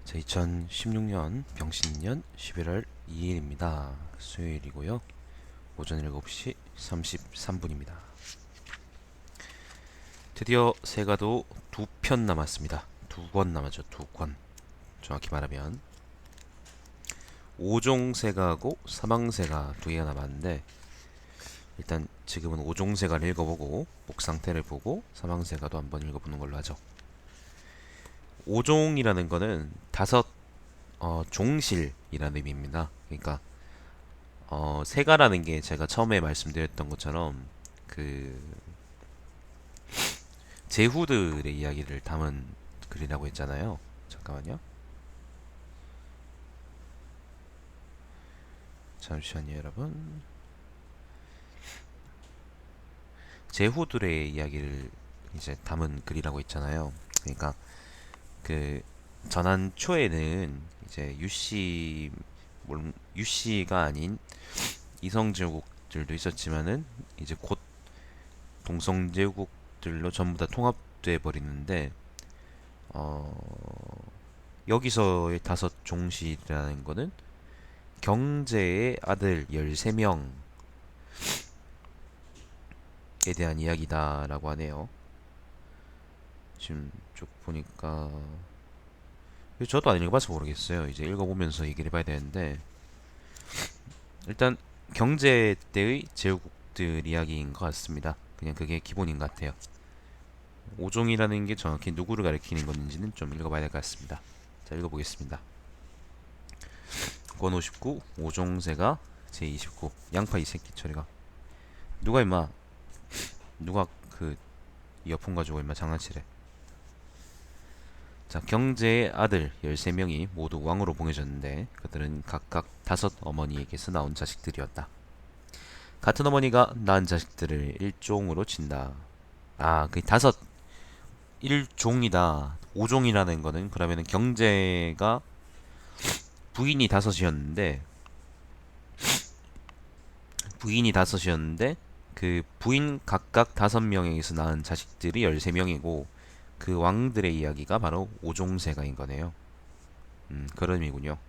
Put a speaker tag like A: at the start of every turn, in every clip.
A: 자, 2016년 병신년 11월 2일입니다. 수요일이고요. 오전 7시 33분입니다. 드디어 세가도 두 편 남았습니다. 두 권 남았죠. 두 권. 정확히 말하면 5종 세가하고 사망 세가 두 개가 남았는데, 일단 지금은 5종 세가를 읽어보고 목 상태를 보고 사망 세가도 한번 읽어보는 걸로 하죠. 5종이라는 거는 다섯 종실이라는 의미입니다. 그러니까 세가라는 게 제가 처음에 말씀드렸던 것처럼 그 제후들의 이야기를 담은 글이라고 했잖아요. 잠깐만요. 잠시만요, 여러분. 제후들의 이야기를 이제 담은 글이라고 했잖아요. 그러니까 그 전한 초에는 이제 유씨가 아닌 이성제국들도 있었지만은 이제 곧 동성제국들로 전부 다 통합돼 버리는데, 여기서의 다섯 종실이라는 거는 경제의 아들 13명에 대한 이야기다라고 하네요. 지금 쭉 보니까 저도 안 읽어봐서 모르겠어요. 이제 읽어보면서 얘기를 해봐야 되는데, 일단 경제 때의 제국들 이야기인 것 같습니다. 그냥 그게 기본인 것 같아요. 오종이라는 게 정확히 누구를 가리키는 건지는 좀 읽어봐야 될 것 같습니다. 자, 읽어보겠습니다. 권 59, 오종세가 제29. 양파 이 새끼 처리가. 누가 임마, 누가 그 이어폰 가지고 임마 장난치래. 자, 경제의 아들 13명이 모두 왕으로 봉해졌는데, 그들은 각각 다섯 어머니에게서 나온 자식들이었다. 같은 어머니가 낳은 자식들을 일종으로 친다. 아, 그 다섯 일종이다. 오종이라는 거는 그러면은 경제가 부인이 다섯이었는데, 부인이 다섯이었는데 그 부인 각각 5명에게서 낳은 자식들이 13명이고, 그 왕들의 이야기가 바로 오종세가인 거네요. 그런 의미군요.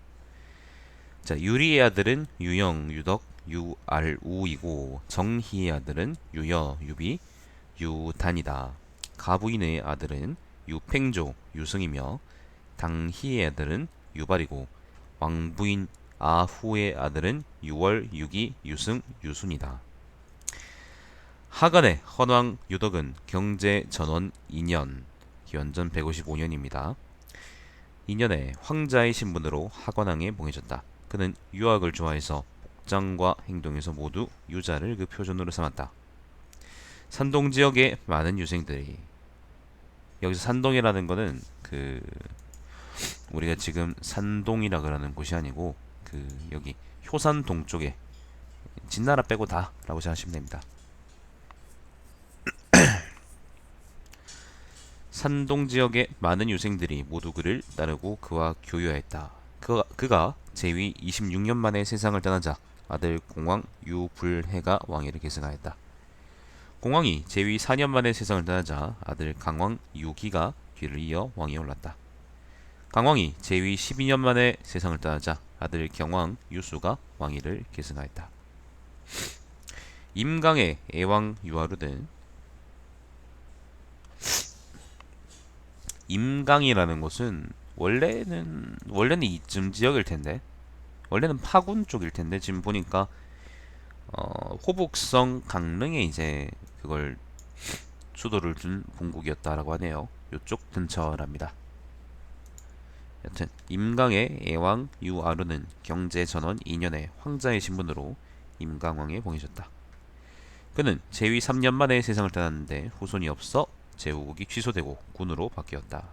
A: 자, 유리의 아들은 유영, 유덕, 유알우이고, 정희의 아들은 유여, 유비, 유단이다. 가부인의 아들은 유팽조, 유승이며, 당희의 아들은 유발이고, 왕부인 아후의 아들은 유월, 유기, 유승, 유순이다. 하간의 헌왕 유덕은 경제 전원 2년, 기원전 155년입니다. 2년에 황자의 신분으로 하관왕에 봉해졌다. 그는 유학을 좋아해서 복장과 행동에서 모두 유자를 그 표준으로 삼았다. 산동 지역의 많은 유생들이, 여기서 산동이라는 거는 그 우리가 지금 산동이라 그러는 곳이 아니고, 그 여기 효산 동쪽에 진나라 빼고 다라고 생각하시면 됩니다. 산동 지역의 많은 유생들이 모두 그를 따르고 그와 교유하였다. 그가 제위 26년 만에 세상을 떠나자 아들 공왕 유불해가 왕위를 계승하였다. 공왕이 제위 4년 만에 세상을 떠나자 아들 강왕 유기가 뒤를 이어 왕위에 올랐다. 강왕이 제위 12년 만에 세상을 떠나자 아들 경왕 유수가 왕위를 계승하였다. 임강의 애왕 유아르는, 임강이라는 곳은 원래는 이쯤 지역일 텐데, 원래는 파군 쪽일 텐데, 지금 보니까 호북성 강릉에 이제 그걸 수도를 둔 본국이었다라고 하네요. 요쪽 근처랍니다. 여튼 임강의 애왕 유아르는 경제 전원 2년에 황자의 신분으로 임강왕에 봉해졌다. 그는 제위 3년 만에 세상을 떠났는데 후손이 없어 제후국이 취소되고 군으로 바뀌었다.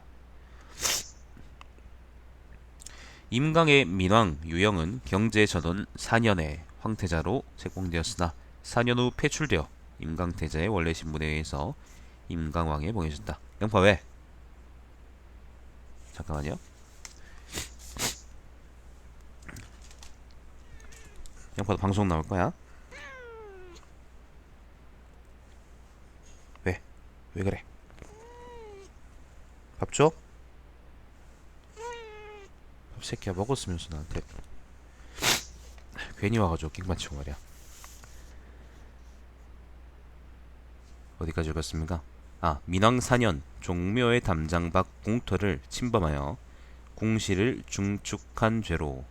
A: 임강의 민왕 유영은 경제 전원 4년에 황태자로 책봉되었으나 4년 후 폐출되어 임강태자의 원래 신분에 의해서 임강왕에 봉해졌다. 양파 왜? 잠깐만요. 양파도 방송 나올 거야? 왜? 왜 그래? 밥 줘? 새끼야 먹었으면서 나한테 괜히 와가지고 낑맞히고 말이야. 어디까지 읽었습니까? 민왕 4년 종묘의 담장박 공터를 침범하여 궁시를 증축한 죄로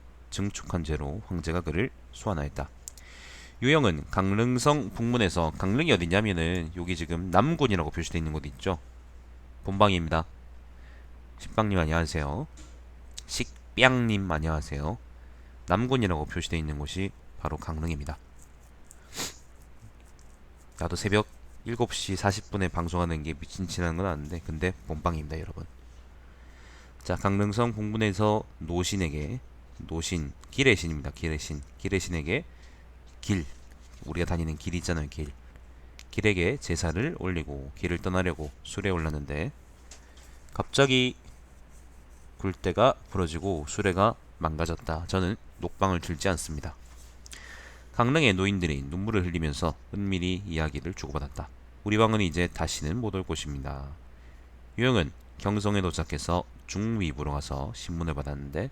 A: 황제가 그를 소환하였다. 유영은 강릉성 북문에서, 강릉이 어디냐면은 여기 지금 남군이라고 표시되어 있는 곳 있죠. 본방입니다. 식빵님 안녕하세요. 식빵님 안녕하세요. 남군이라고 표시되어 있는 곳이 바로 강릉입니다. 나도 새벽 7시 40분에 방송하는 게 미친 짓하는 건 아는데, 근데 본방입니다 여러분. 자, 강릉성 북문에서 길의 신입니다. 길의 신에게 우리가 다니는 길 있잖아요. 길에게 제사를 올리고 길을 떠나려고 수레에 올랐는데 갑자기 굴대가 부러지고 수레가 망가졌다. 저는 녹방을 들지 않습니다. 강릉의 노인들이 눈물을 흘리면서 은밀히 이야기를 주고받았다. 우리 방은 이제 다시는 못 올 곳입니다. 유영은 경성에 도착해서 중위부로 가서 신문을 받았는데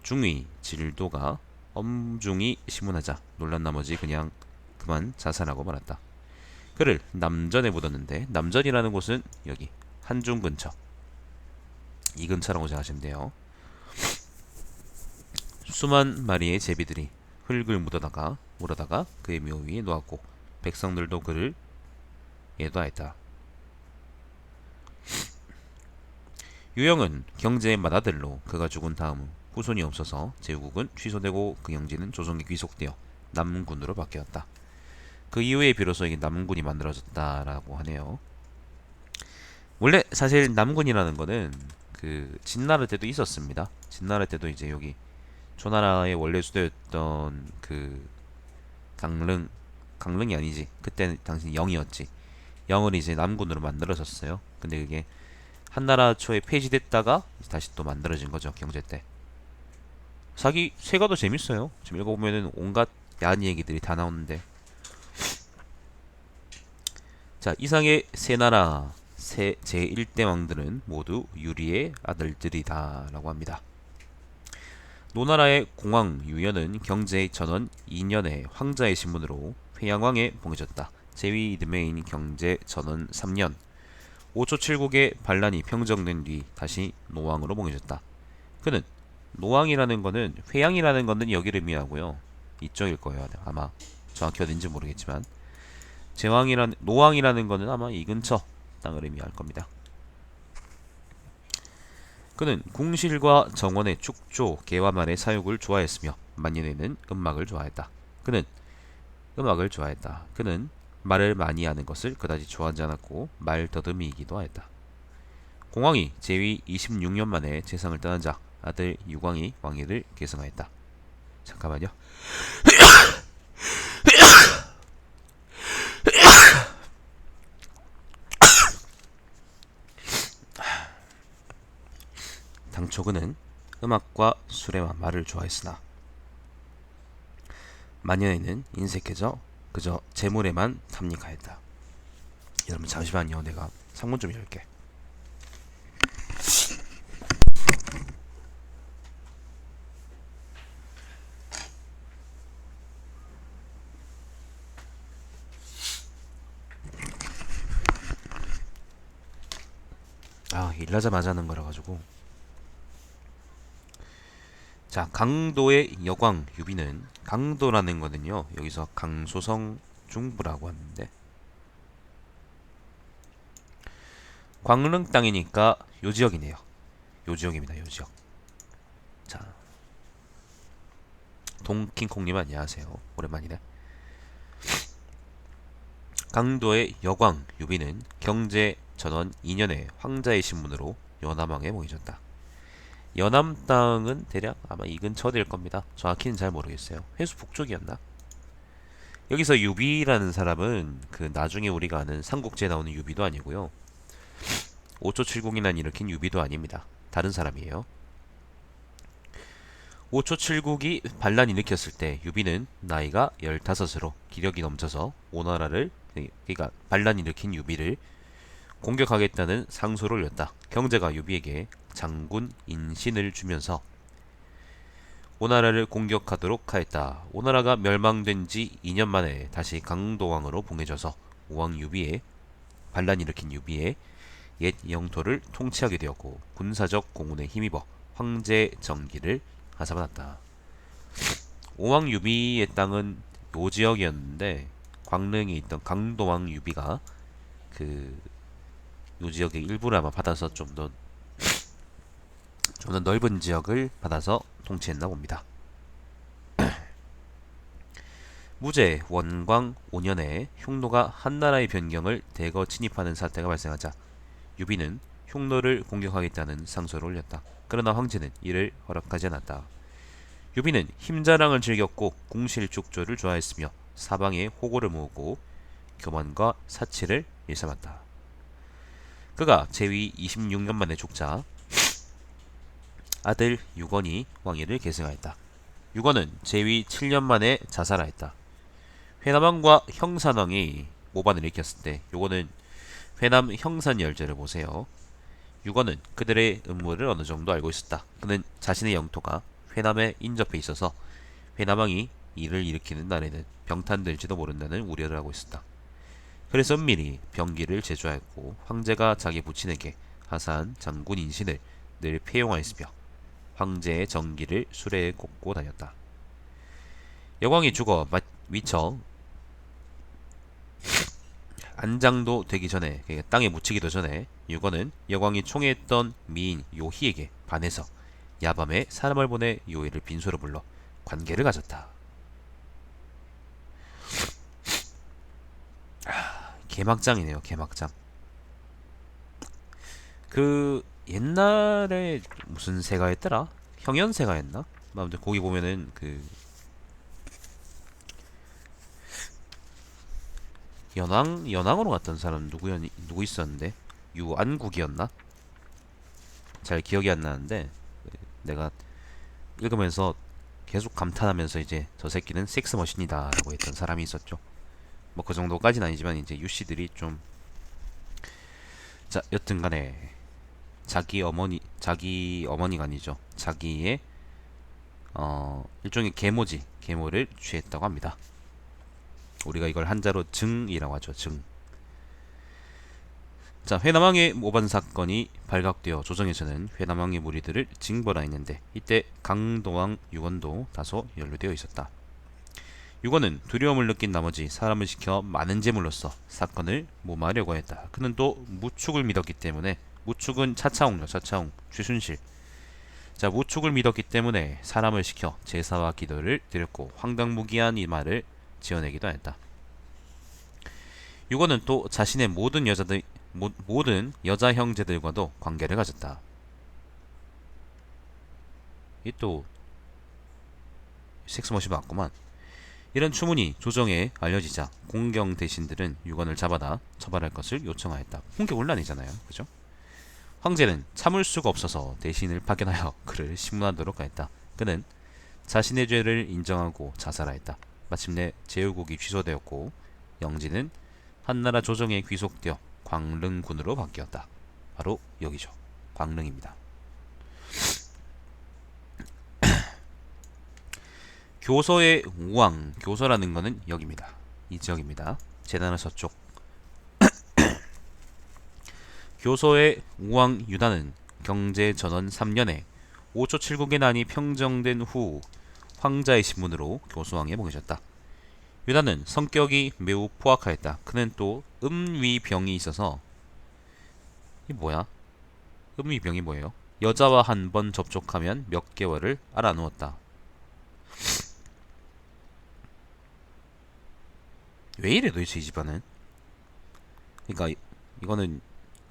A: 중위 질도가 엄중히 신문하자 놀란 나머지 그냥 그만 자살하고 말았다. 그를 남전에 묻었는데, 남전이라는 곳은 여기 한중 근처, 이 근처라고 생각하시면 돼요. 수만 마리의 제비들이 흙을 물어다가 그의 묘 위에 놓았고 백성들도 그를 예도하였다. 유영은 경제의 맏아들로 그가 죽은 다음 후손이 없어서 제후국은 취소되고 그 영지는 조정에 귀속되어 남군으로 바뀌었다. 그 이후에 비로소 이게 남군이 만들어졌다라고 하네요. 원래 사실 남군이라는 거는 그 진나라 때도 있었습니다. 진나라 때도 이제 여기 조나라의 원래 수도였던 그 강릉이 아니지. 그때는 당신 영이었지. 영을 이제 남군으로 만들어졌어요. 근데 그게 한나라 초에 폐지됐다가 다시 또 만들어진 거죠. 경제 때. 세가도 재밌어요. 지금 읽어보면은 온갖 야한 얘기들이 다 나오는데. 자, 이상의 세 나라 제1대 왕들은 모두 유리의 아들들이다 라고 합니다. 노나라의 공왕 유연은 경제 전원 2년에 황자의 신분으로 회양왕에 봉해졌다. 제위 이듬해인 경제 전원 3년 5초 7국의 반란이 평정된 뒤 다시 노왕으로 봉해졌다. 그는 노왕이라는 거는, 회양이라는 거는 여기를 의미하고요. 이쪽일 거예요. 아마 정확히 어딘지 모르겠지만 노왕이라는 거는 아마 이 근처 땅을 의미할 겁니다. 그는 궁실과 정원의 축조, 개화만의 사육을 좋아했으며 만년에는 음악을 좋아했다. 그는 말을 많이 하는 것을 그다지 좋아하지 않았고 말더듬이이기도 하였다. 공왕이 제위 26년 만에 세상을 떠나자 아들 유광이 왕위를 계승하였다. 잠깐만요. 당초 그는 음악과 술에와 말을 좋아했으나 만년에는 인색해져 그저 재물에만 탐닉하였다. 여러분 잠시만요. 내가 창문 좀 열게. 일하자마자 하는 거라 가지고. 자, 강도의 여광 유비는, 강도라는 거는요 여기서 강소성 중부라고 하는데 광릉 땅이니까 요 지역이네요. 요 지역입니다. 요 지역. 자, 동킹콩님 안녕하세요. 오랜만이네. 강도의 여광 유비는 경제 전원 2년에 황자의 신분으로 연암왕에 모이졌다. 연암 땅은 대략 아마 이 근처 될 겁니다. 정확히는 잘 모르겠어요. 회수 북쪽이었나? 여기서 유비라는 사람은 그 나중에 우리가 아는 삼국지에 나오는 유비도 아니고요. 5초 7국이난 일으킨 유비도 아닙니다. 다른 사람이에요. 5초 7국이 반란 일으켰을 때 유비는 나이가 15으로 기력이 넘쳐서 오나라를, 그러니까 반란 일으킨 유비를 공격하겠다는 상소를 올렸다. 경제가 유비에게 장군 인신을 주면서 오나라를 공격하도록 하였다. 오나라가 멸망된 지 2년 만에 다시 강도왕으로 봉해져서 오왕 유비의 반란 일으킨 유비의 옛 영토를 통치하게 되었고 군사적 공훈에 힘입어 황제 정기를 하사받았다. 오왕 유비의 땅은 요 지역이었는데 광릉에 있던 강도왕 유비가 그 요 지역의 일부를 아마 받아서 좀 더 넓은 지역을 받아서 통치했나 봅니다. 무제 원광 5년에 흉노가 한나라의 변경을 대거 침입하는 사태가 발생하자 유비는 흉노를 공격하겠다는 상소를 올렸다. 그러나 황제는 이를 허락하지 않았다. 유비는 힘자랑을 즐겼고 궁실축조를 좋아했으며 사방에 호고를 모으고 교만과 사치를 일삼았다. 그가 제위 26년 만에 죽자 아들 유건이 왕위를 계승하였다. 유건은 제위 7년 만에 자살하였다. 회남왕과 형산왕이 모반을 일으켰을 때 요거는 회남 형산열제를 보세요. 유건은 그들의 음모를 어느 정도 알고 있었다. 그는 자신의 영토가 회남에 인접해 있어서 회남왕이 이를 일으키는 날에는 병탄될지도 모른다는 우려를 하고 있었다. 그래서 은밀히 병기를 제조하였고 황제가 자기 부친에게 하사한 장군 인신을 늘 폐용하였으며 황제의 정기를 수레에 꽂고 다녔다. 여광이 죽어 미처 안장도 되기 전에 땅에 묻히기도 전에 유건은 여광이 총애했던 미인 요희에게 반해서 야밤에 사람을 보내 요희를 빈소로 불러 관계를 가졌다. 개막장이네요. 개막장. 그 옛날에 무슨 새가였더라? 형연새가였나? 아무튼 거기 보면은 그 연항으로 갔던 사람 누구 있었는데 유안국이었나? 잘 기억이 안 나는데 내가 읽으면서 계속 감탄하면서 이제 저 새끼는 섹스머신이다라고 했던 사람이 있었죠. 뭐 그 정도까지는 아니지만 이제 유씨들이 좀 자 여튼간에 자기 어머니가 아니죠. 자기의 일종의 계모를 취했다고 합니다. 우리가 이걸 한자로 증이라고 하죠. 증. 자, 회남왕의 모반 사건이 발각되어 조정에서는 회남왕의 무리들을 징벌하였는데 이때 강도왕 유건도 다소 연루되어 있었다. 유건은 두려움을 느낀 나머지 사람을 시켜 많은 재물로써 사건을 무마하려고 했다. 그는 또 무축을 믿었기 때문에 무축은 차차홍이죠. 차차홍 최순실. 자, 무축을 믿었기 때문에 사람을 시켜 제사와 기도를 드렸고 황당무계한 이 말을 지어내기도 했다. 유건은 또 자신의 모든 여자 형제들과도 관계를 가졌다. 이 또 섹스머신 맞구만. 이런 추문이 조정에 알려지자 공경 대신들은 유건을 잡아다 처벌할 것을 요청하였다. 홍계혼란이잖아요, 그죠? 황제는 참을 수가 없어서 대신을 파견하여 그를 심문하도록 하였다. 그는 자신의 죄를 인정하고 자살하였다. 마침내 제후국이 취소되었고 영지는 한나라 조정에 귀속되어 광릉군으로 바뀌었다. 바로 여기죠. 광릉입니다. 교서의 우왕, 교서라는 것은 여기입니다. 이 지역입니다. 제단의 서쪽. 교서의 우왕 유다는 경제 전원 3년에 5초 7국의 난이 평정된 후 황자의 신분으로 교서왕에 봉해졌다. 유다는 성격이 매우 포악하였다. 그는 또 음위병이 있어서 이 뭐야? 음위병이 뭐예요? 여자와 한 번 접촉하면 몇 개월을 알아누웠다. 왜 이래 도대체 이 집안은? 그러니까 이거는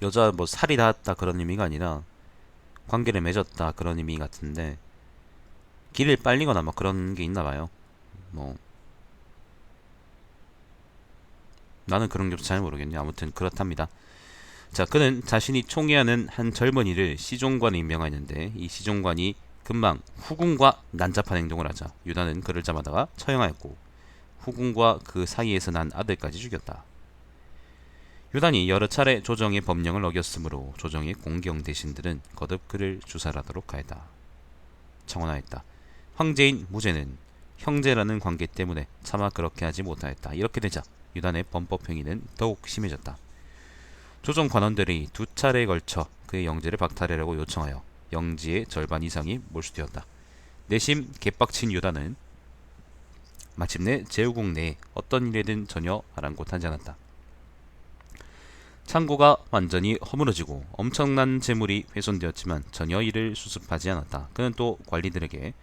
A: 여자 뭐 살이 닿았다 그런 의미가 아니라 관계를 맺었다 그런 의미 같은데 길을 빨리거나 막 그런 게 있나 봐요. 뭐 나는 그런 게 잘 모르겠네. 아무튼 그렇답니다. 자, 그는 자신이 총애하는 한 젊은이를 시종관에 임명하였는데 이 시종관이 금방 후궁과 난잡한 행동을 하자 유다는 그를 잡아다가 처형하였고 후궁과 그 사이에서 난 아들까지 죽였다. 유단이 여러 차례 조정의 법령을 어겼으므로 조정의 공경 대신들은 거듭 그를 주살하도록 하였다. 청원하였다. 황제인 무제는 형제라는 관계 때문에 차마 그렇게 하지 못하였다. 이렇게 되자 유단의 범법 행위는 더욱 심해졌다. 조정 관원들이 두 차례에 걸쳐 그의 영지를 박탈하려고 요청하여 영지의 절반 이상이 몰수되었다. 내심 개빡친 유단은 마침내 제후국 내에 어떤 일에든 전혀 아랑곳하지 않았다. 창고가 완전히 허물어지고 엄청난 재물이 훼손되었지만 전혀 이를 수습하지 않았다. 그는 또 관리들에게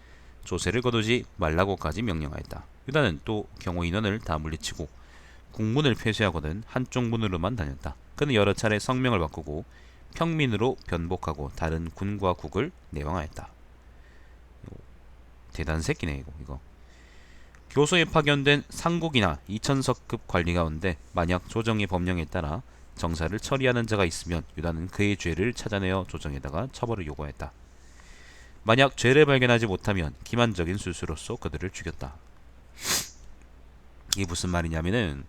A: 조세를 거두지 말라고까지 명령하였다. 유다는 또 경호 인원을 다 물리치고 국문을 폐쇄하고는 한쪽 문으로만 다녔다. 그는 여러 차례 성명을 바꾸고 평민으로 변복하고 다른 군과 국을 내왕하였다. 대단 새끼네 이거. 교소에 파견된 상국이나 이천석급 관리 가운데 만약 조정의 법령에 따라 정사를 처리하는 자가 있으면 유다는 그의 죄를 찾아내어 조정에다가 처벌을 요구했다. 만약 죄를 발견하지 못하면 기만적인 술수로서 그들을 죽였다. 이게 무슨 말이냐면은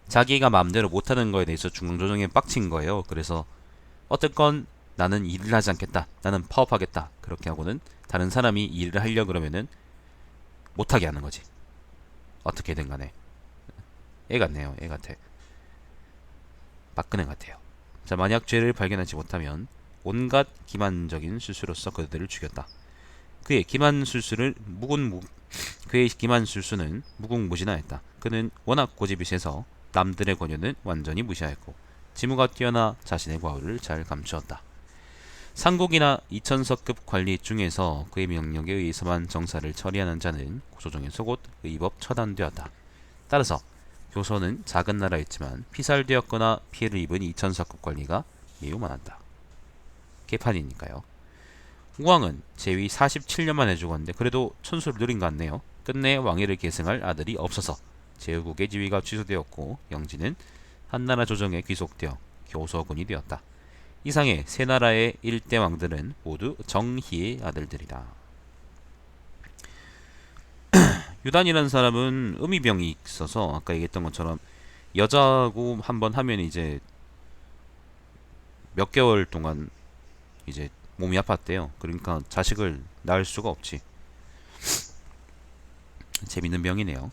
A: 자기가 마음대로 못하는 거에 대해서 중앙조정에 빡친 거예요. 그래서 어쨌건 나는 일을 하지 않겠다. 나는 파업하겠다. 그렇게 하고는 다른 사람이 일을 하려고 그러면은 못하게 하는 거지. 어떻게든 간에. 애 같네요. 애 같아. 박근혜 같아요. 자, 만약 죄를 발견하지 못하면 온갖 기만적인 술수로서 그들을 죽였다. 그의 기만술수는 무궁무진하였다. 그는 워낙 고집이 세서 남들의 권유는 완전히 무시하였고 지무가 뛰어나 자신의 과오를 잘 감추었다. 상국이나 이천석급 관리 중에서 그의 명령에 의해서만 정사를 처리하는 자는 조정에서 곧 의법 처단되었다. 따라서 교서는 작은 나라였지만 피살되었거나 피해를 입은 이천석급 관리가 매우 많았다. 개판이니까요. 우왕은 제위 47년 만에 죽었는데 그래도 천수를 누린 것 같네요. 끝내 왕위를 계승할 아들이 없어서 제후국의 지위가 취소되었고 영지는 한나라 조정에 귀속되어 교서군이 되었다. 이상의 세 나라의 일대 왕들은 모두 정희의 아들들이다. 유단이라는 사람은 음이병이 있어서 아까 얘기했던 것처럼 여자하고 한번 하면 이제 몇 개월 동안 이제 몸이 아팠대요. 그러니까 자식을 낳을 수가 없지. 재밌는 병이네요.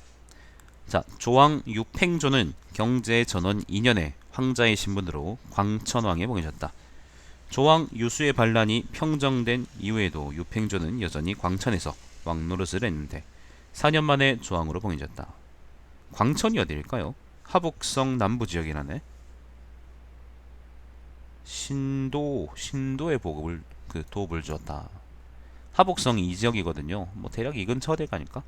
A: 자, 조왕 유팽조는 경제 전원 2년에 황자의 신분으로 광천왕에 봉해졌다. 조왕 유수의 반란이 평정된 이후에도 유팽조는 여전히 광천에서 왕 노릇을 했는데 4년 만에 조왕으로 봉해졌다. 광천이 어디일까요? 하북성 남부 지역이라네. 신도의 도읍을 주었다. 하북성 이 지역이거든요. 뭐 대략 이 근처 대가니까.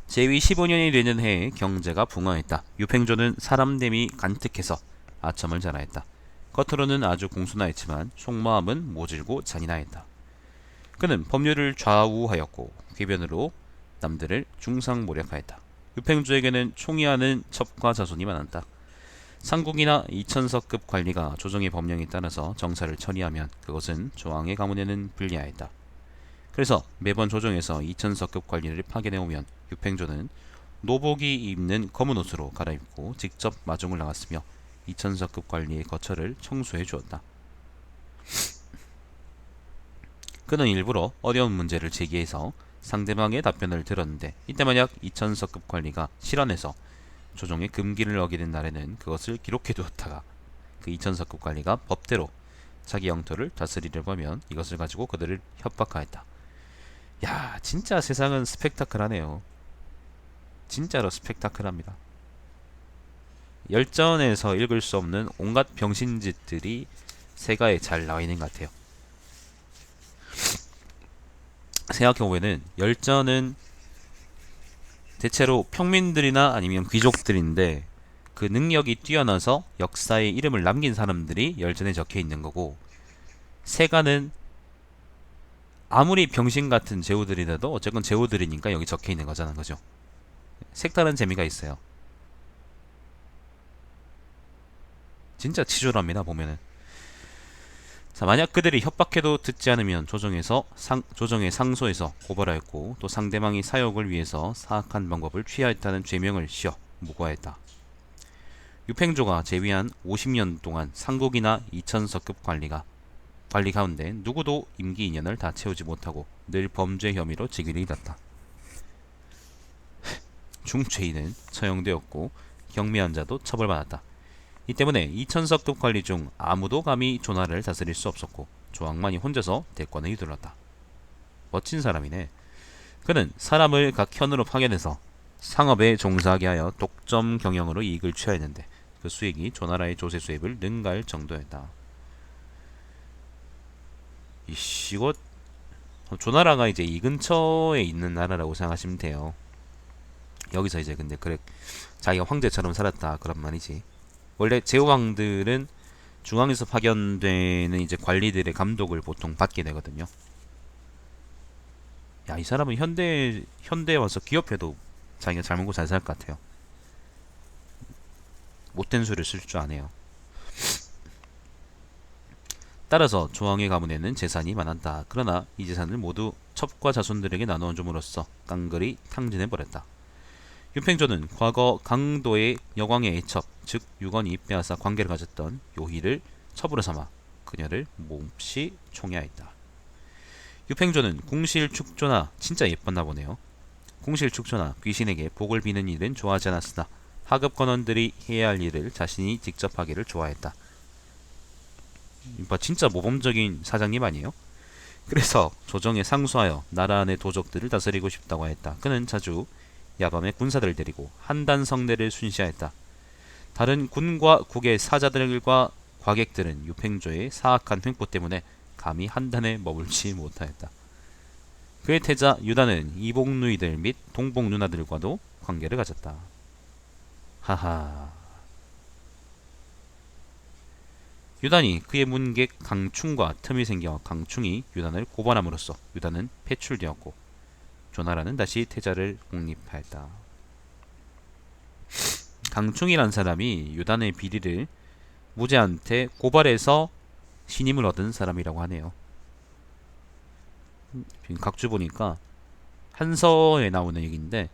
A: 제위 15년이 되는 해에 경제가 붕어했다. 유팽조는 사람됨이 간특해서 아첨을 잘하였다. 겉으로는 아주 공손하였지만 속마음은 모질고 잔인하였다. 그는 법률을 좌우하였고 궤변으로 남들을 중상모략하였다. 유팽조에게는 총이하는 첩과 자손이 많았다. 상국이나 이천석급 관리가 조정의 법령에 따라서 정사를 처리하면 그것은 조왕의 가문에는 불리하였다. 그래서 매번 조정에서 이천석급 관리를 파견해오면 유팽조는 노복이 입는 검은 옷으로 갈아입고 직접 마중을 나갔으며 이천석급 관리의 거처를 청소해 주었다. 그는 일부러 어려운 문제를 제기해서 상대방의 답변을 들었는데 이때 만약 이천석급 관리가 실언해서 조정의 금기를 어기는 날에는 그것을 기록해 두었다가 그 이천석급 관리가 법대로 자기 영토를 다스리려고 하면 이것을 가지고 그들을 협박하였다. 야, 진짜 세상은 스펙타클하네요. 진짜로 스펙타클합니다. 열전에서 읽을 수 없는 온갖 병신짓들이 세가에 잘 나와 있는 것 같아요. 생각해보면은 열전은 대체로 평민들이나 아니면 귀족들인데 그 능력이 뛰어나서 역사에 이름을 남긴 사람들이 열전에 적혀 있는 거고, 세가는 아무리 병신 같은 제후들이라도 어쨌건 제후들이니까 여기 적혀 있는 거잖아, 그죠? 색다른 재미가 있어요. 진짜 치졸합니다, 보면은. 자, 만약 그들이 협박해도 듣지 않으면 조정의 상소에서 고발하였고 또 상대방이 사욕을 위해서 사악한 방법을 취하였다는 죄명을 씌어 무고하였다. 유팽조가 제위한 50년 동안 상국이나 이천석급 관리가 관리 가운데 누구도 임기 2년을 다 채우지 못하고 늘 범죄 혐의로 직위를 잃었다. 중죄인은 처형되었고 경미한 자도 처벌받았다. 이 때문에 이천석급 관리 중 아무도 감히 조나라를 다스릴 수 없었고 조항만이 혼자서 대권을 휘둘렀다. 멋진 사람이네. 그는 사람을 각 현으로 파견해서 상업에 종사하게 하여 독점 경영으로 이익을 취하였는데 그 수익이 조나라의 조세 수입을 능가할 정도였다. 이거 조나라가 이제 이 근처에 있는 나라라고 생각하시면 돼요. 여기서 이제 근데 그래 자기가 황제처럼 살았다 그런 말이지. 원래 제후왕들은 중앙에서 파견되는 이제 관리들의 감독을 보통 받게 되거든요. 야, 이 사람은 현대에 와서 기업해도 자기가 잘 먹고 잘 살 것 같아요. 못된 수를 쓸 줄 아네요. 따라서 조왕의 가문에는 재산이 많았다. 그러나 이 재산을 모두 첩과 자손들에게 나누어 줌으로써 깡그리 탕진해버렸다. 윤팽조는 과거 강도의 여광의 애첩, 즉 유건이 빼앗아 관계를 가졌던 요희를 첩으로 삼아 그녀를 몹시 총애하였다. 유팽조는 궁실축조나 진짜 예뻤나 보네요. 궁실축조나 귀신에게 복을 비는 일은 좋아하지 않았으나 하급 관원들이 해야 할 일을 자신이 직접 하기를 좋아했다. 진짜 모범적인 사장님 아니에요? 그래서 조정에 상수하여 나라 안의 도적들을 다스리고 싶다고 했다. 그는 자주 야밤에 군사들을 데리고 한단 성내를 순시하였다. 다른 군과 국의 사자들과 과객들은 유팽조의 사악한 횡포 때문에 감히 한단에 머물지 못하였다. 그의 태자 유다는 이복 누이들 및 동복 누나들과도 관계를 가졌다. 하하. 유단이 그의 문객 강충과 틈이 생겨 강충이 유단을 고발함으로써 유단은 패출되었고 조나라는 다시 태자를 공립하였다. 강충이란 사람이 유단의 비리를 무제한테 고발해서 신임을 얻은 사람이라고 하네요. 각주 보니까 한서에 나오는 얘기인데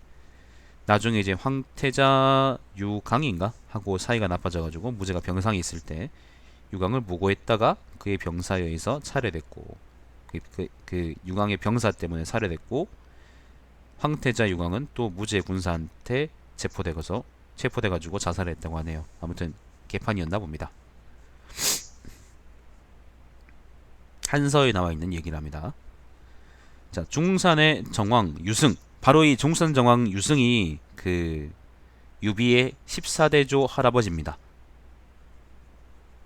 A: 나중에 이제 황태자 유강인가 하고 사이가 나빠져가지고 무제가 병상에 있을 때 유강을 무고했다가 그의 병사에 의해서 살해됐고 그 유강의 병사 때문에 살해됐고 황태자 유강은 또 무제 군사한테 체포돼가지고 자살했다고 하네요. 아무튼 개판이었나 봅니다. 한서에 나와 있는 얘기랍니다. 자, 중산의 정왕 유승. 바로 이 중산 정왕 유승이 그 유비의 14대조 할아버지입니다.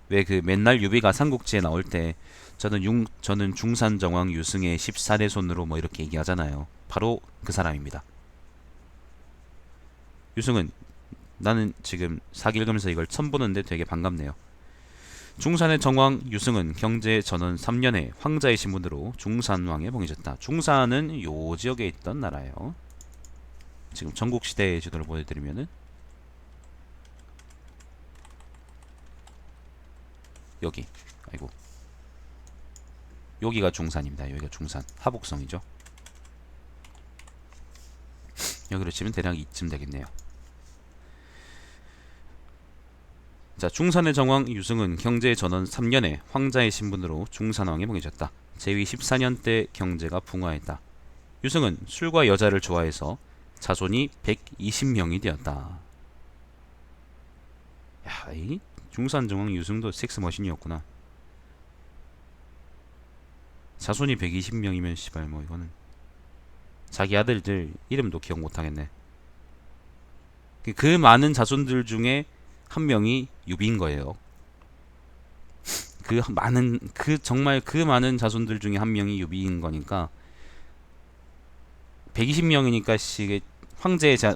A: 왜 그 맨날 유비가 삼국지에 나올 때 저는 중산 정왕 유승의 14대 손으로 뭐 이렇게 얘기하잖아요. 바로 그 사람입니다. 유승은 나는 지금 사기 읽으면서 이걸 처음 보는데 되게 반갑네요. 중산의 정왕 유승은 경제 전원 3년에 황자의 신분으로 중산왕에 봉해졌다. 중산은 요 지역에 있던 나라예요. 지금 전국시대의 지도를 보여드리면은 여기 아이고 여기가 중산입니다. 여기가 중산 하복성이죠. 여기로 치면 대략 이쯤 되겠네요. 자, 중산의 정왕 유승은 경제 전원 3년에 황자의 신분으로 중산왕에 봉해졌다. 제위 14년 때 경제가 붕화했다. 유승은 술과 여자를 좋아해서 자손이 120명이 되었다. 야, 이 중산 정왕 유승도 섹스 머신이었구나. 자손이 120명이면 씨발 뭐 이거는 자기 아들들 이름도 기억 못하겠네. 그 많은 자손들 중에 한 명이 유비인 거예요. 정말 그 많은 자손들 중에 한 명이 유비인 거니까 120명이니까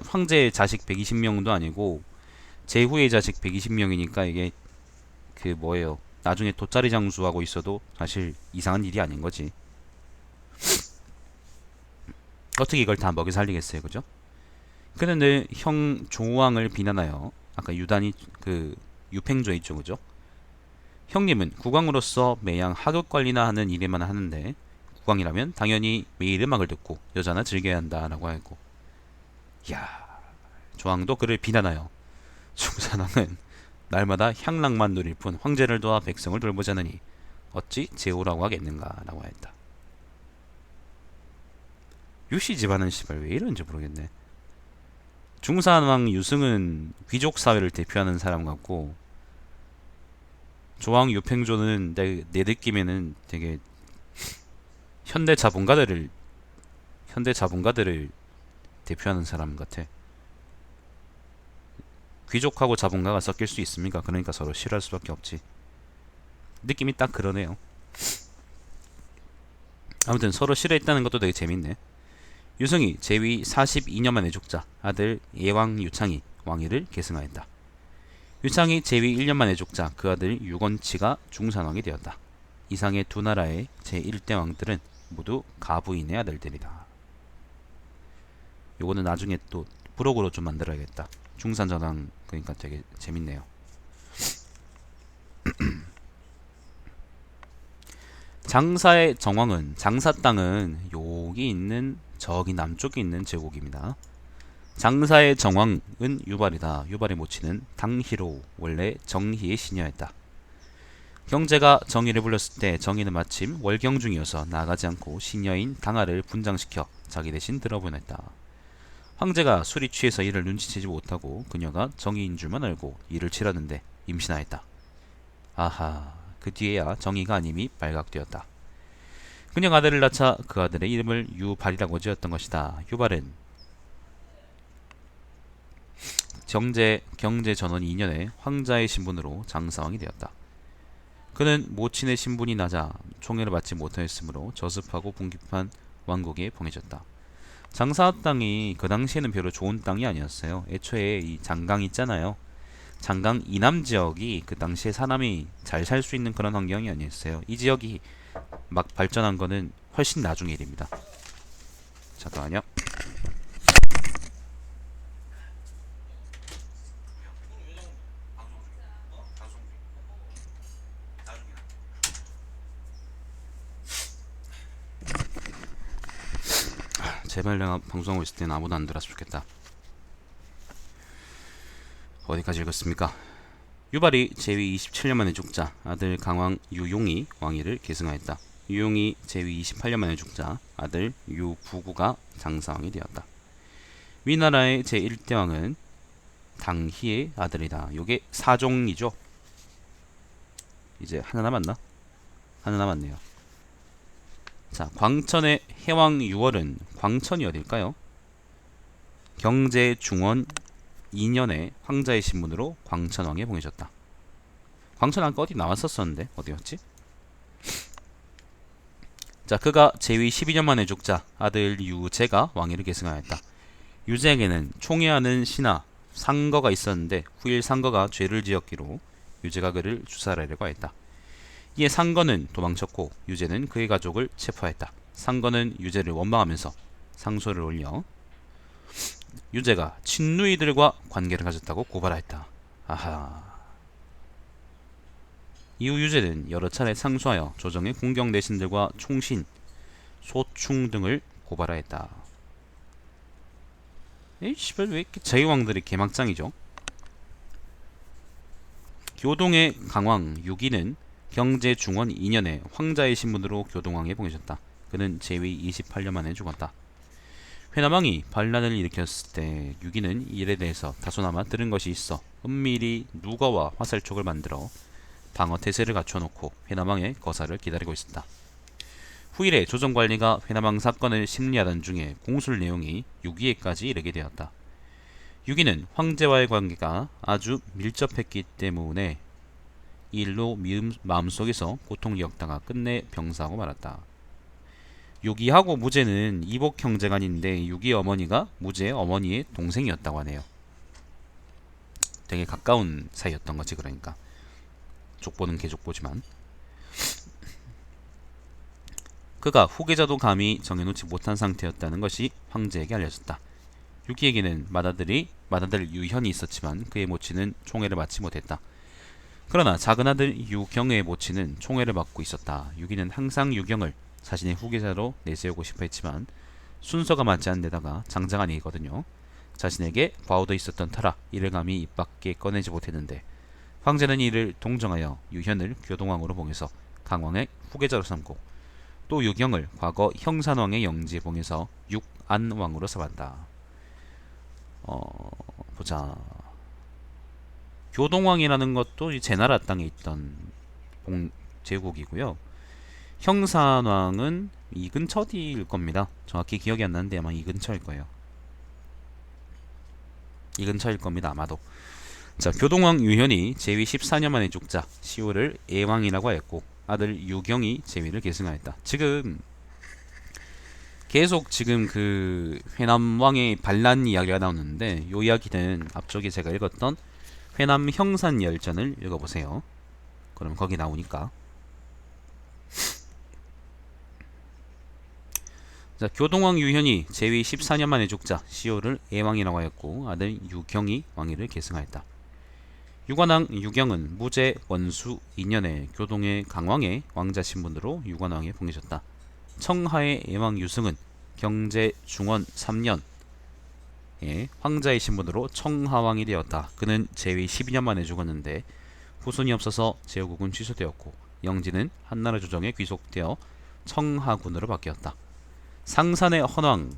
A: 황제의 자식 120명도 아니고 제후의 자식 120명이니까 이게 그 뭐예요. 나중에 돗자리 장수하고 있어도 사실 이상한 일이 아닌 거지. 어떻게 이걸 다 먹여 살리겠어요, 그죠? 그는 늘 형 조왕을 비난하여 아까 유단이 그 유팽조 있죠, 그죠? 형님은 국왕으로서 매양 하급 관리나 하는 일에만 하는데 국왕이라면 당연히 매일 음악을 듣고 여자나 즐겨야 한다라고 하고, 이야, 조왕도 그를 비난하여 중산왕은 날마다 향락만 누릴 뿐 황제를 도와 백성을 돌보지 않으니 어찌 제후라고 하겠는가라고 했다. 유씨 집안은 씨발 왜 이런지 모르겠네. 중산왕 유승은 귀족 사회를 대표하는 사람 같고, 조왕 유팽조는 내 느낌에는 되게 현대 자본가들을 대표하는 사람 같아. 귀족하고 자본가가 섞일 수 있습니까? 그러니까 서로 싫어할 수밖에 없지. 느낌이 딱 그러네요. 아무튼 서로 싫어했다는 것도 되게 재밌네. 유승이 제위 42년 만에 죽자 아들 예왕 유창이 왕위를 계승하였다. 유창이 제위 1년 만에 죽자 그 아들 유건치가 중산왕이 되었다. 이상의 두 나라의 제1대 왕들은 모두 가부인의 아들들이다. 요거는 나중에 또 브로그로 좀 만들어야겠다. 중산전왕 그러니까 되게 재밌네요. 장사의 정왕은 장사 땅은 여기 있는 저기 남쪽에 있는 제국입니다. 장사의 정왕은 유발이다. 유발의 모친은 당희로 원래 정희의 시녀였다. 경제가 정희를 불렀을 때 정희는 마침 월경 중이어서 나가지 않고 시녀인 당하를 분장시켜 자기 대신 들어보냈다. 황제가 술이 취해서 이를 눈치채지 못하고 그녀가 정희인 줄만 알고 이를 치렀는데 임신하였다. 아하, 그 뒤에야 정희가 아님이 발각되었다. 그녀가 아들을 낳자 그 아들의 이름을 유발이라고 지었던 것이다. 유발은 경제 전원 2년에 황자의 신분으로 장사왕이 되었다. 그는 모친의 신분이 낮아 총애를 받지 못하였으므로 저습하고 궁핍한 왕국에 봉해졌다. 장사 땅이 그 당시에는 별로 좋은 땅이 아니었어요. 애초에 이 장강 있잖아요. 장강 이남 지역이 그 당시에 사람이 잘 살 수 있는 그런 환경이 아니었어요. 이 지역이 막 발전한 거는 훨씬 나중 일입니다. 잠깐만요. 제발 내가 방송하고 있을 때는 아무도 안 들었으면 좋겠다. 어디까지 읽었습니까? 유발이 제위 27년 만에 죽자 아들 강왕 유용이 왕위를 계승하였다. 유용이 제위 28년 만에 죽자 아들 유부구가 장사왕이 되었다. 위나라의 제1대 왕은 당희의 아들이다. 요게 사종이죠. 이제 하나 남았나? 하나 남았네요. 자, 광천의 해왕 유월은 광천이 어딜까요? 경제 중원 2년에 황자의 신분으로 광천왕에 봉해졌다. 광천 아까 어디 나왔었었는데 어디였지? 자, 그가 제위 12년 만에 죽자 아들 유제가 왕위를 계승하였다. 유제에게는 총애하는 신하 상거가 있었는데 후일 상거가 죄를 지었기로 유제가 그를 주살하려고 했다. 이에 상거는 도망쳤고 유제는 그의 가족을 체포했다. 상거는 유제를 원망하면서 상소를 올려 유제가 친누이들과 관계를 가졌다고 고발하였다. 아하. 이후 유제는 여러 차례 상소하여 조정의 공경 대신들과 총신, 소충 등을 고발하였다. 에이 씨발 왜 이렇게 제왕들이 개막장이죠? 교동의 강왕 유기는 경제 중원 2년에 황자의 신분으로 교동왕에 봉해졌다. 그는 제위 28년 만에 죽었다. 회남왕이 반란을 일으켰을 때 유기는 이 일에 대해서 다소나마 들은 것이 있어 은밀히 누거와 화살촉을 만들어 방어 태세를 갖춰놓고 회남왕의 거사를 기다리고 있었다. 후일에 조정관리가 회남왕 사건을 심리하던 중에 공술 내용이 유기에까지 이르게 되었다. 유기는 황제와의 관계가 아주 밀접했기 때문에 이 일로 마음속에서 고통을 겪다가 끝내 병사하고 말았다. 유기하고 무제는 이복 형제간인데 유기의 어머니가 무제의 어머니의 동생이었다고 하네요. 되게 가까운 사이였던 거지. 그러니까 족보는 개족보지만 그가 후계자도 감히 정해놓지 못한 상태였다는 것이 황제에게 알려졌다. 유기에게는 맏아들 유현이 있었지만 그의 모친은 총애를 받지 못했다. 그러나 작은 아들 유경의 모친은 총애를 받고 있었다. 유기는 항상 유경을 자신의 후계자로 내세우고 싶어 했지만 순서가 맞지 않는 데다가 장자간이거든요. 자신에게 과오도 있었던 터라 이를 감히 입 밖에 꺼내지 못했는데 황제는 이를 동정하여 유현을 교동왕으로 봉해서 강왕의 후계자로 삼고 또 유경을 과거 형산왕의 영지봉에서 육안왕으로 삼았다. 보자. 교동왕이라는 것도 이 제나라 땅에 있던 제국이고요. 형산왕은 이 근처일 겁니다. 정확히 기억이 안 나는데 아마 이 근처일 거예요. 이 근처일 겁니다. 아마도. 자, 교동왕 유현이 제위 14년 만에 죽자 시호를 애왕이라고 하였고 아들 유경이 제위를 계승하였다. 지금 계속 지금 그 회남왕의 반란 이야기가 나오는데 이 이야기는 앞쪽에 제가 읽었던 회남 형산 열전을 읽어보세요. 그럼 거기 나오니까. 자, 교동왕 유현이 제위 14년 만에 죽자 시호를 애왕이라고 하였고 아들 유경이 왕위를 계승하였다. 유관왕 유경은 무제 원수 2년에 교동의 강왕의 왕자 신분으로 유관왕에 봉해졌다. 청하의 애왕 유승은 경제 중원 3년에 황자의 신분으로 청하왕이 되었다. 그는 제위 12년 만에 죽었는데 후손이 없어서 제후국은 취소되었고 영지는 한나라 조정에 귀속되어 청하군으로 바뀌었다. 상산의 헌왕,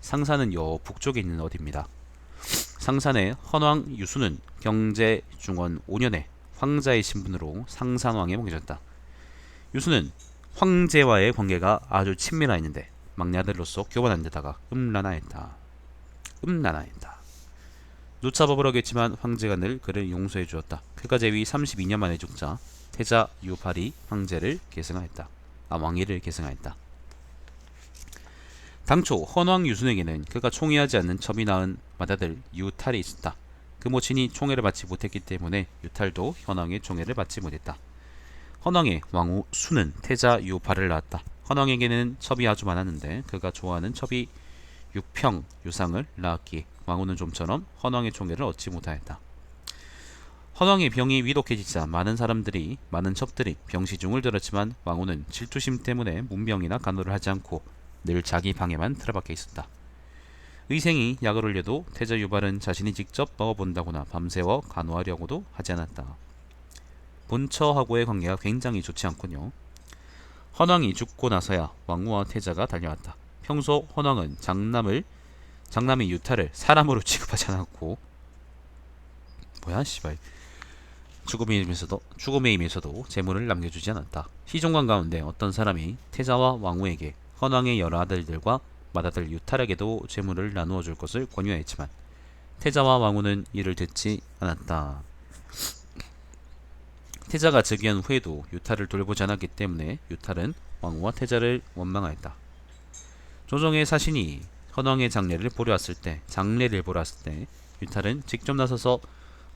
A: 상산은 요 북쪽에 있는 어디입니다. 상산의 헌왕 유수는 경제 중원 5년에 황자의 신분으로 상산왕에 봉해졌다. 유수는 황제와의 관계가 아주 친밀하였는데 막내 아들로서 교만한 데다가 음란하였다. 누차 법을 어겼지만 황제가 늘 그를 용서해 주었다. 그가 제위 32년 만에 죽자 태자 유팔이 황제를 계승하였다. 왕위를 계승하였다. 당초 헌왕 유순에게는 그가 총애하지 않는 첩이 낳은 맏아들 유탈이 있었다. 그 모친이 총애를 받지 못했기 때문에 유탈도 헌왕의 총애를 받지 못했다. 헌왕의 왕후 수는 태자 유팔을 낳았다. 헌왕에게는 첩이 아주 많았는데 그가 좋아하는 첩이 유평, 유상을 낳았기에 왕후는 좀처럼 헌왕의 총애를 얻지 못하였다. 헌왕의 병이 위독해지자 많은 첩들이 병시중을 들었지만 왕후는 질투심 때문에 문병이나 간호를 하지 않고 늘 자기 방에만 틀어박혀 있었다. 의생이 약을 올려도 태자 유발은 자신이 직접 먹어본다거나 밤새워 간호하려고도 하지 않았다. 본처하고의 관계가 굉장히 좋지 않군요. 헌왕이 죽고 나서야 왕후와 태자가 달려왔다. 평소 헌왕은 장남의 유타를 사람으로 취급하지 않았고 죽음에 임해서도 재물을 남겨주지 않았다. 시종관 가운데 어떤 사람이 태자와 왕후에게 헌왕의 여러 아들들과 맏아들 유탈에게도 재물을 나누어 줄 것을 권유하였지만 태자와 왕후는 이를 듣지 않았다. 태자가 즉위한 후에도 유탈을 돌보지 않았기 때문에 유탈은 왕후와 태자를 원망하였다. 조정의 사신이 헌왕의 장례를 보러 왔을 때 유탈은 직접 나서서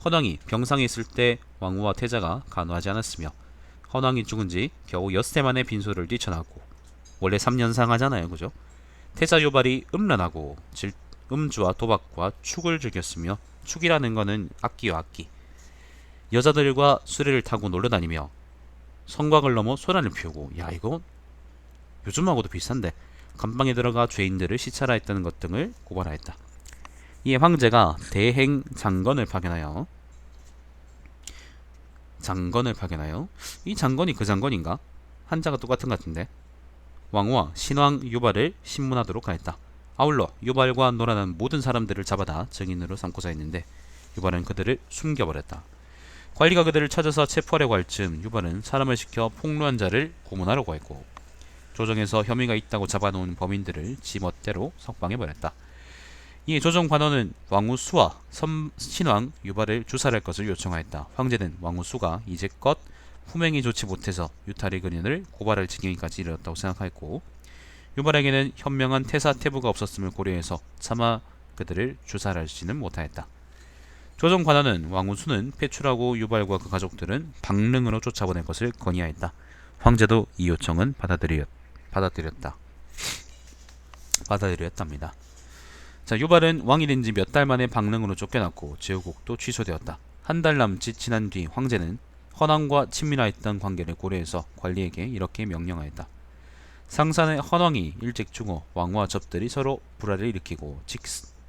A: 헌왕이 병상에 있을 때 왕후와 태자가 간호하지 않았으며 헌왕이 죽은 지 겨우 엿새 만에 빈소를 뛰쳐나왔고 원래 3년상 하잖아요. 그죠? 태자 유발이 음란하고 음주와 도박과 축을 즐겼으며 축이라는 거는 악기요 악기. 여자들과 수레를 타고 놀러다니며 성곽을 넘어 소란을 피우고 이거 요즘하고도 비슷한데 감방에 들어가 죄인들을 시찰하 했다는 것 등을 고발하였다. 이에 황제가 대행 장건을 파견하여 이 장건이 그 장건인가? 한자가 똑같은 것 같은데 왕후와 신왕 유발을 신문하도록 하였다. 아울러 유발과 노란한 모든 사람들을 잡아다 증인으로 삼고자 했는데 유발은 그들을 숨겨버렸다. 관리가 그들을 찾아서 체포하려고 할 즈음 유발은 사람을 시켜 폭로한 자를 고문하려고 했고 조정에서 혐의가 있다고 잡아놓은 범인들을 지멋대로 석방해버렸다. 이에 조정 관원은 왕후 수와 신왕 유발을 주살할 것을 요청하였다. 황제는 왕후 수가 이제껏 후명이 좋지 못해서 유탈의 근인을 고발할 지경까지 이르렀다고 생각하였고 유발에게는 현명한 태사 태부가 없었음을 고려해서 차마 그들을 주살하지는 못하였다. 조정 관원은 왕후 수는 폐출하고 유발과 그 가족들은 방릉으로 쫓아보낼 것을 건의하였다. 황제도 이 요청은 받아들였답니다. 자, 유발은 왕이 된 지 몇 달 만에 방릉으로 쫓겨났고 제후국도 취소되었다. 한 달 남짓 지난 뒤 황제는 헌왕과 친밀하였던 관계를 고려해서 관리에게 이렇게 명령하였다. 상산의 헌왕이 일찍 죽어 왕후와 첩들이 서로 불화를 일으키고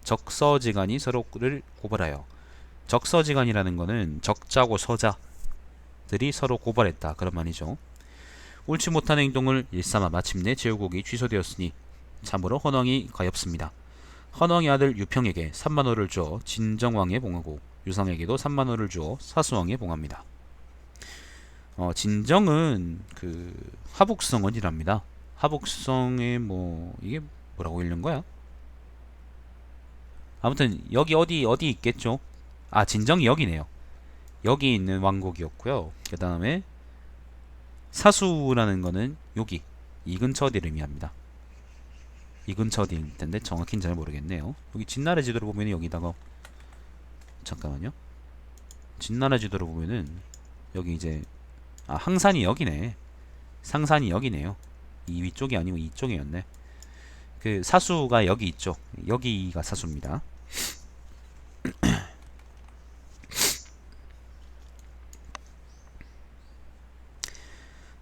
A: 적서지간이 서로를 고발하여 적서지간이라는 것은 적자고 서자들이 서로 고발했다 그런 말이죠. 옳지 못한 행동을 일삼아 마침내 제후국이 취소되었으니 참으로 헌왕이 가엾습니다. 헌왕의 아들 유평에게 3만호를 주어 진정왕에 봉하고 유상에게도 3만호를 주어 사수왕에 봉합니다. 진정은 그 하북성언이랍니다. 하북성에 뭐 이게 뭐라고 읽는 거야? 아무튼 여기 어디 있겠죠? 아, 진정이 여기네요. 여기 있는 왕국이었고요. 그 다음에 사수라는 거는 여기 이 근처 어디를 의미합니다. 이 근처 어디일 텐데 정확히는 잘 모르겠네요. 여기 진나라 지도를 보면 여기다가 잠깐만요. 진나라 지도를 보면은 여기 이제 항산이 여기네. 상산이 여기네요. 이 위쪽이 아니고 이쪽이었네. 그 사수가 여기 있죠. 여기가 사수입니다.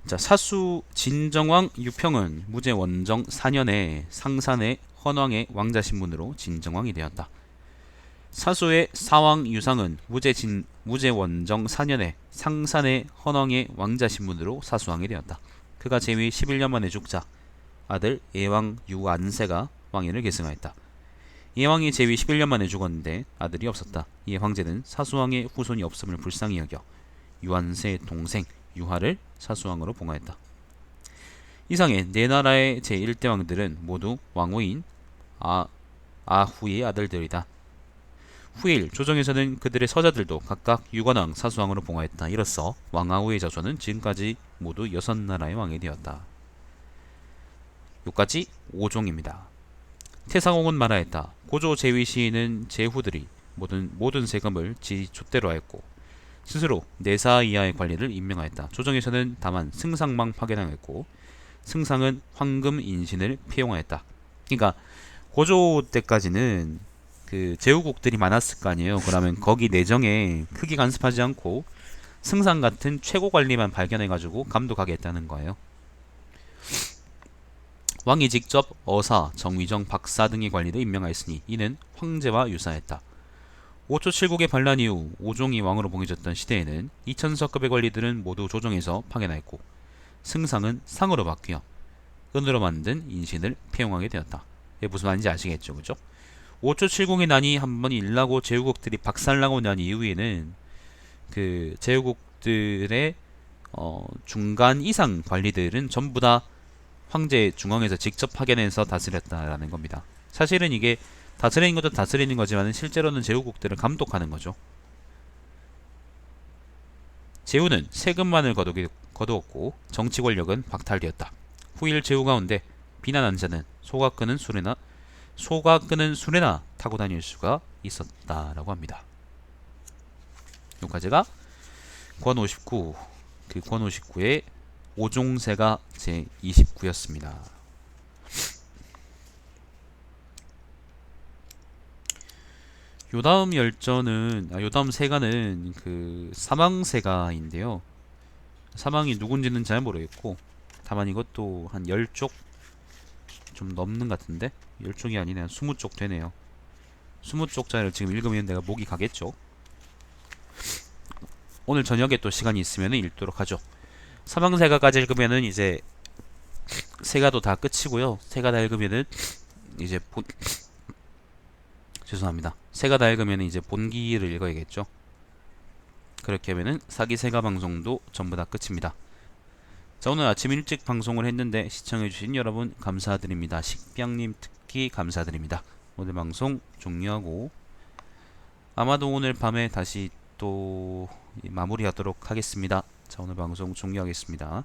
A: 자, 사수 진정왕 유평은 무제 원정 4년에 상산의 헌왕의 왕자 신분으로 진정왕이 되었다. 사수의 사왕 유상은 무제 원정 4년에 상산의 헌왕의 왕자 신분으로 사수왕이 되었다. 그가 제위 11년 만에 죽자 아들 예왕 유안세가 왕위를 계승하였다. 예왕이 제위 11년 만에 죽었는데 아들이 없었다. 이에 황제는 사수왕의 후손이 없음을 불쌍히 여겨 유안세의 동생 유하를 사수왕으로 봉하였다. 이상의 네 나라의 제1대 왕들은 모두 왕후인 아후의 아들들이다. 후일 조정에서는 그들의 서자들도 각각 유관왕 사수왕으로 봉하였다. 이로써 왕아후의 자손은 지금까지 모두 6나라의 왕이 되었다. 요까지 5종입니다. 태상홍은 말하였다. 고조 제위 시에는 제후들이 모든 세금을 지 촛대로 하였고 스스로 내사 이하의 관리를 임명하였다. 조정에서는 다만 승상만 파견하였고 승상은 황금 인신을 폐용하였다. 그러니까 고조 때까지는 그 제후국들이 많았을 거 아니에요. 그러면 거기 내정에 크게 간섭하지 않고 승상 같은 최고 관리만 발견해가지고 감독하게 했다는 거예요. 왕이 직접 어사, 정위정, 박사 등의 관리도 임명하였으니 이는 황제와 유사했다. 5초 7국의 반란 이후 5종이 왕으로 봉해졌던 시대에는 2000서급의 관리들은 모두 조정에서 파견하였고 승상은 상으로 바뀌어 은으로 만든 인신을 폐용하게 되었다. 이게 무슨 말인지 아시겠죠? 그죠? 5초 7국의 난이 한번 일나고 제후국들이 박살나고 난 이후에는 그 제후국들의 중간 이상 관리들은 전부 다 황제 중앙에서 직접 파견해서 다스렸다라는 겁니다. 사실은 이게 다스리는 것도 다스리는 거지만 실제로는 제후국들을 감독하는 거죠. 제후는 세금만을 거두었고 정치 권력은 박탈되었다. 후일 제후 가운데 비난한 자는 소가 끄는 수레나 타고 다닐 수가 있었다라고 합니다. 여기까지가 권 59, 그 권 59의 오종세가 제 29였습니다. 요다음 열전은 요다음 세가는 그 사망세가인데요. 사망이 누군지는 잘 모르겠고 다만 이것도 한 10쪽 좀 넘는 것 같은데 10쪽이 아니네, 한 20쪽 되네요. 20쪽짜리를 지금 읽으면 내가 목이 가겠죠. 오늘 저녁에 또 시간이 있으면 읽도록 하죠. 사망세가까지 읽으면은 이제 세가도 다 끝이고요. 세가 다 읽으면은 이제 죄송합니다. 세가 다 읽으면 이제 본기를 읽어야겠죠. 그렇게 하면은 사기세가 방송도 전부 다 끝입니다. 자, 오늘 아침 일찍 방송을 했는데 시청해주신 여러분 감사드립니다. 식병님 특히 감사드립니다. 오늘 방송 종료하고 아마도 오늘 밤에 다시 또 마무리하도록 하겠습니다. 자, 오늘 방송 종료하겠습니다.